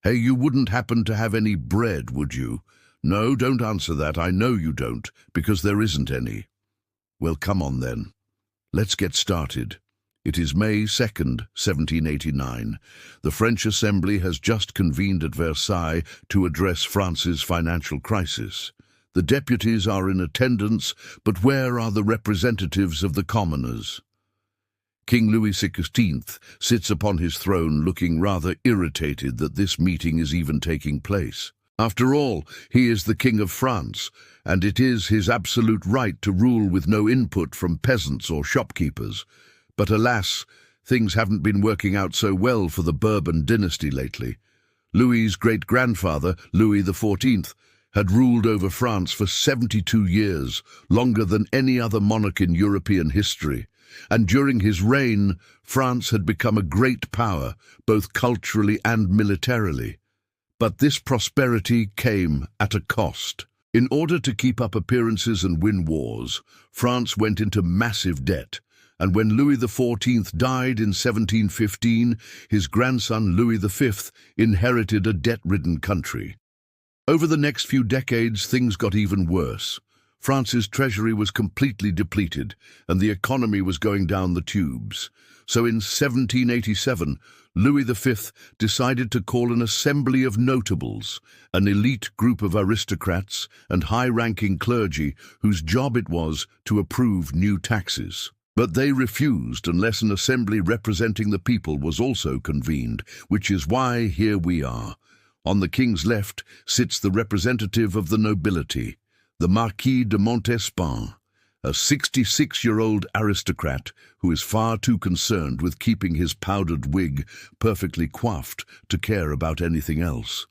Hey, you wouldn't happen to have any bread, would you? No, don't answer that. I know you don't, because there isn't any. Well, come on then. Let's get started. It is May 2nd, 1789. The French Assembly has just convened at Versailles to address France's financial crisis. The deputies are in attendance, but where are the representatives of the commoners? King Louis XVI sits upon his throne looking rather irritated that this meeting is even taking place. After all, he is the King of France, and it is his absolute right to rule with no input from peasants or shopkeepers. But alas, things haven't been working out so well for the Bourbon dynasty lately. Louis's great-grandfather, Louis XIV, had ruled over France for 72 years, longer than any other monarch in European history. And during his reign, France had become a great power, both culturally and militarily. But this prosperity came at a cost. In order to keep up appearances and win wars, France went into massive debt. And when Louis XIV died in 1715, his grandson Louis V inherited a debt-ridden country. Over the next few decades, things got even worse. France's treasury was completely depleted, and the economy was going down the tubes. So in 1787, Louis V decided to call an assembly of notables, an elite group of aristocrats and high-ranking clergy whose job it was to approve new taxes. But they refused unless an assembly representing the people was also convened, which is why here we are. On the king's left sits the representative of the nobility, the Marquis de Montespan, a 66-year-old aristocrat who is far too concerned with keeping his powdered wig perfectly coiffed to care about anything else.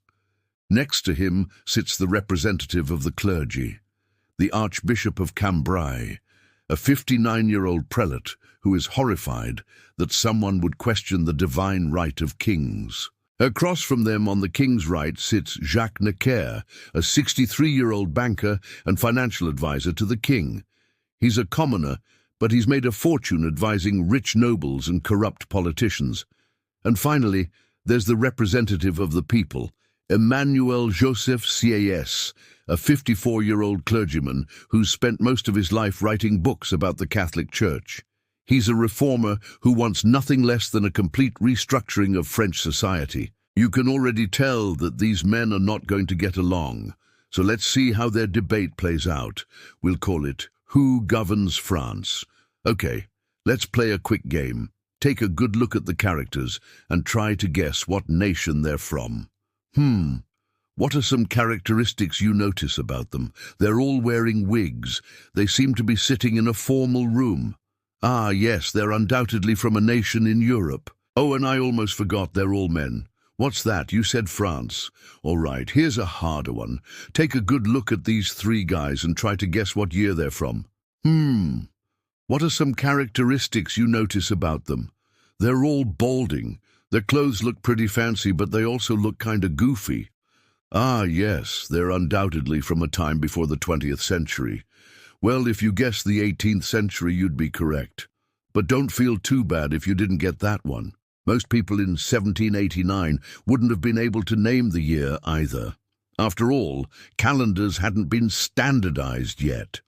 Next to him sits the representative of the clergy, the Archbishop of Cambrai, a 59-year-old prelate who is horrified that someone would question the divine right of kings. Across from them on the king's right sits Jacques Necker, a 63-year-old banker and financial advisor to the king. He's a commoner, but he's made a fortune advising rich nobles and corrupt politicians. And finally, there's the representative of the people, Emmanuel Joseph Sieyès, a 54-year-old clergyman who's spent most of his life writing books about the Catholic Church. He's a reformer who wants nothing less than a complete restructuring of French society. You can already tell that these men are not going to get along, so let's see how their debate plays out. We'll call it Who Governs France? Okay, let's play a quick game. Take a good look at the characters and try to guess what nation they're from. What are some characteristics you notice about them? They're all wearing wigs. They seem to be sitting in a formal room. Ah, yes, they're undoubtedly from a nation in Europe. Oh, and I almost forgot, they're all men. What's that? You said France. All right, here's a harder one. Take a good look at these three guys and try to guess what year they're from. What are some characteristics you notice about them? They're all balding. Their clothes look pretty fancy, but they also look kinda goofy. Ah, yes, they're undoubtedly from a time before the 20th century. Well, if you guessed the 18th century, you'd be correct. But don't feel too bad if you didn't get that one. Most people in 1789 wouldn't have been able to name the year either. After all, calendars hadn't been standardized yet.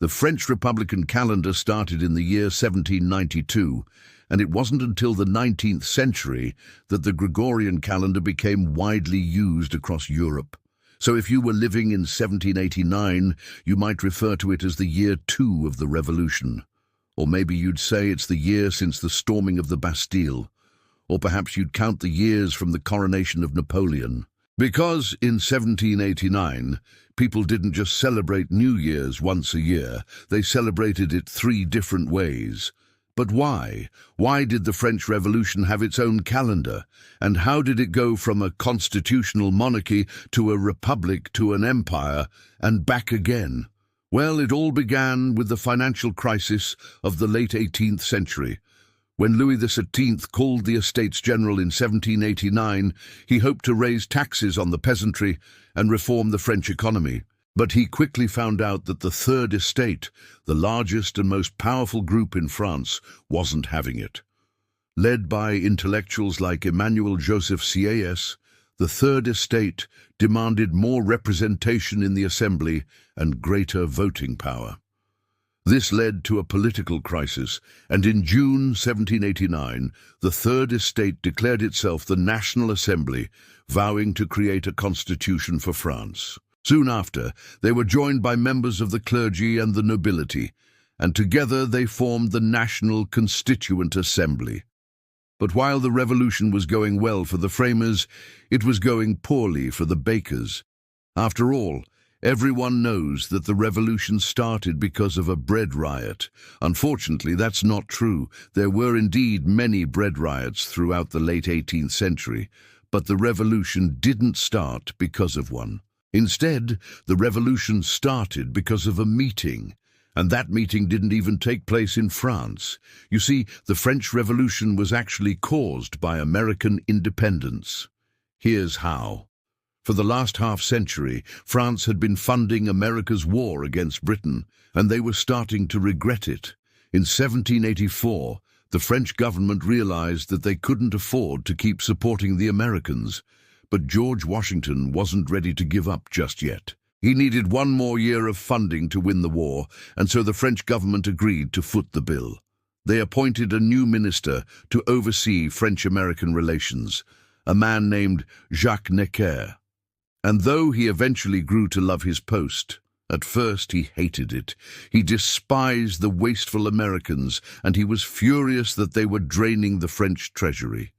The French Republican calendar started in the year 1792, and it wasn't until the 19th century that the Gregorian calendar became widely used across Europe. So if you were living in 1789, you might refer to it as the year 2 of the Revolution. Or maybe you'd say it's the year since the storming of the Bastille. Or perhaps you'd count the years from the coronation of Napoleon. Because in 1789, people didn't just celebrate New Year's once a year, they celebrated it 3 different ways. But why? Why did the French Revolution have its own calendar? And how did it go from a constitutional monarchy to a republic to an empire and back again? Well, it all began with the financial crisis of the late 18th century. When Louis XVII called the Estates General in 1789, he hoped to raise taxes on the peasantry and reform the French economy. But he quickly found out that the Third Estate, the largest and most powerful group in France, wasn't having it. Led by intellectuals like Emmanuel Joseph Sieyès, The Third Estate demanded more representation in the Assembly and greater voting power. This led to a political crisis, and in June 1789, the Third Estate declared itself the National Assembly, vowing to create a constitution for France. Soon after, they were joined by members of the clergy and the nobility, and together they formed the National Constituent Assembly. But while the revolution was going well for the framers, it was going poorly for the bakers. After all, everyone knows that the revolution started because of a bread riot. Unfortunately, that's not true. There were indeed many bread riots throughout the late 18th century, but the revolution didn't start because of one. Instead, the revolution started because of a meeting. And that meeting didn't even take place in France. You see, the French Revolution was actually caused by American independence. Here's how. For the last half-century, France had been funding America's war against Britain, and they were starting to regret it. In 1784, the French government realized that they couldn't afford to keep supporting the Americans, but George Washington wasn't ready to give up just yet. He needed one more year of funding to win the war, and so the French government agreed to foot the bill. They appointed a new minister to oversee French-American relations, a man named Jacques Necker. And though he eventually grew to love his post, at first he hated it. He despised the wasteful Americans, and he was furious that they were draining the French treasury.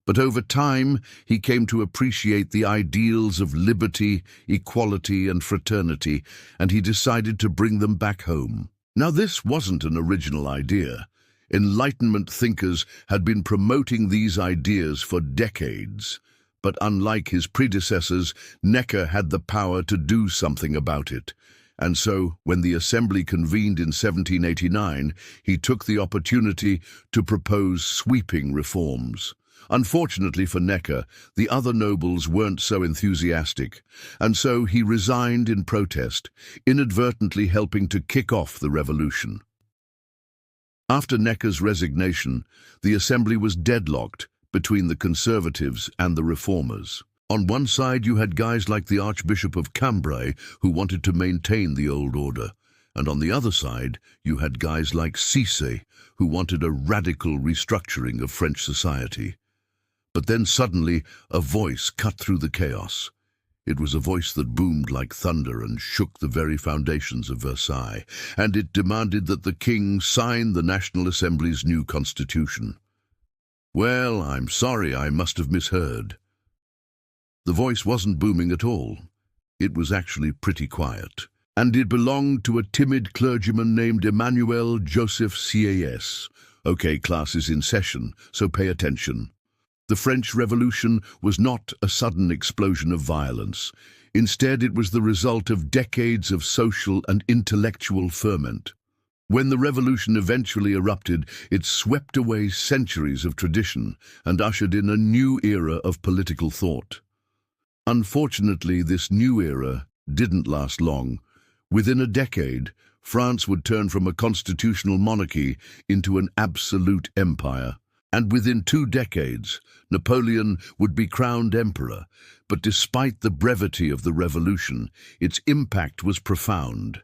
But over time, he came to appreciate the ideals of liberty, equality, and fraternity, and he decided to bring them back home. Now, this wasn't an original idea. Enlightenment thinkers had been promoting these ideas for decades. But unlike his predecessors, Necker had the power to do something about it. And so, when the Assembly convened in 1789, he took the opportunity to propose sweeping reforms. Unfortunately for Necker, the other nobles weren't so enthusiastic, and so he resigned in protest, inadvertently helping to kick off the revolution. After Necker's resignation, the Assembly was deadlocked between the conservatives and the reformers. On one side, you had guys like the Archbishop of Cambrai, who wanted to maintain the old order, and on the other side, you had guys like Cisse, who wanted a radical restructuring of French society. But then suddenly, a voice cut through the chaos. It was a voice that boomed like thunder and shook the very foundations of Versailles, and it demanded that the king sign the National Assembly's new constitution. Well, I'm sorry, I must have misheard. The voice wasn't booming at all. It was actually pretty quiet, and it belonged to a timid clergyman named Emmanuel Joseph Sieyès. Okay, class is in session, so pay attention. The French Revolution was not a sudden explosion of violence. Instead, it was the result of decades of social and intellectual ferment. When the revolution eventually erupted, it swept away centuries of tradition and ushered in a new era of political thought. Unfortunately, this new era didn't last long. Within a decade, France would turn from a constitutional monarchy into an absolute empire. And within 2 decades, Napoleon would be crowned emperor. But despite the brevity of the revolution, its impact was profound.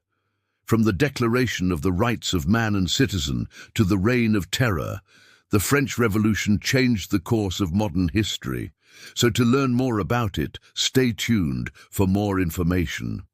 From the Declaration of the Rights of Man and Citizen to the Reign of Terror, the French Revolution changed the course of modern history. So to learn more about it, stay tuned for more information.